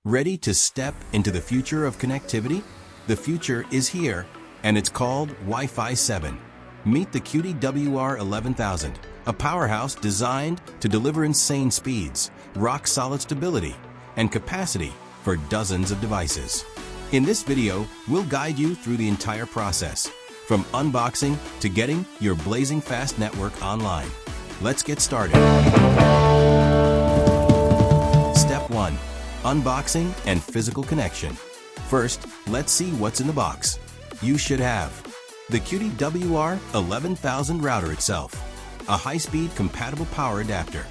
Ready to step into the future of connectivity? The future is here, and it's called Wi-Fi 7. Meet the Cudy WR11000, a powerhouse designed to deliver insane speeds, rock-solid stability, and capacity for dozens of devices. In this video, we'll guide you through the entire process, from unboxing to getting your blazing fast network online. Let's get started. Step 1. Unboxing and physical connection. First, let's see what's in the box. You should have the Cudy WR11000 router itself, a high-speed compatible power adapter,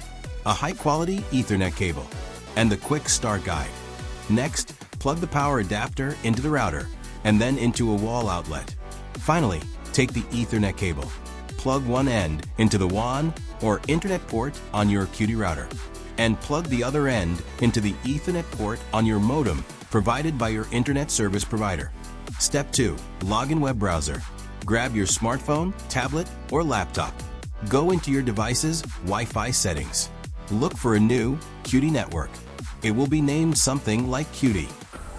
a high-quality Ethernet cable, and the quick start guide. Next, plug the power adapter into the router and then into a wall outlet. Finally, take the Ethernet cable. Plug one end into the WAN or Internet port on your Cudy router, and plug the other end into the Ethernet port on your modem provided by your Internet service provider. Step 2. Login web browser. Grab your smartphone, tablet, or laptop. Go into your device's Wi-Fi settings. Look for a new Cudy network. It will be named something like Cudy.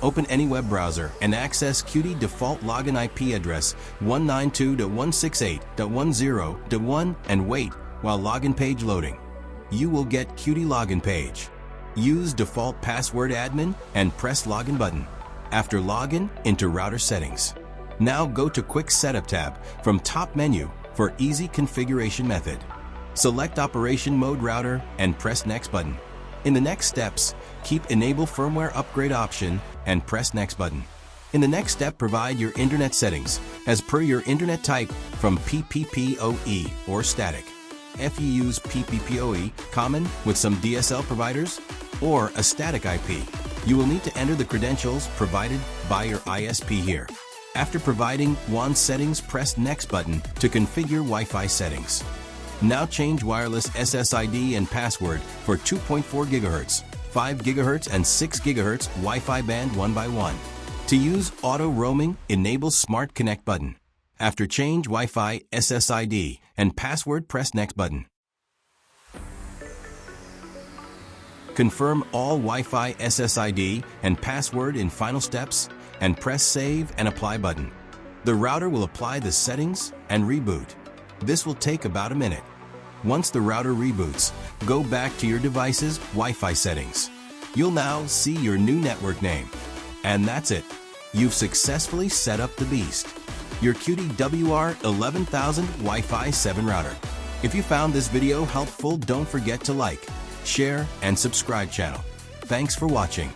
Open any web browser and access Cudy default login IP address 192.168.10.1 and wait while login page loading. You will get Cudy login page. Use default password admin and press login button. After login, into router settings. Now go to quick setup tab from top menu for easy configuration method. Select operation mode router and press next button. In the next steps, keep enable firmware upgrade option and press next button. In the next step, provide your internet settings as per your internet type from PPPoE or static. If you use PPPoE, common with some DSL providers, or a static IP, you will need to enter the credentials provided by your ISP here. After providing WAN settings, press next button to configure Wi-Fi settings. Now change wireless SSID and password for 2.4 GHz, 5 GHz, and 6 GHz Wi-Fi band 1x1. To use auto roaming, enable Smart Connect button. After change Wi-Fi SSID and password, press next button. Confirm all Wi-Fi SSID and password in final steps and press save and apply button. The router will apply the settings and reboot. This will take about a minute. Once the router reboots, go back to your device's Wi-Fi settings. You'll now see your new network name. And that's it. You've successfully set up the beast, your Cudy WR11000 Wi-Fi 7 router. If you found this video helpful, don't forget to like, share, and subscribe channel. Thanks for watching.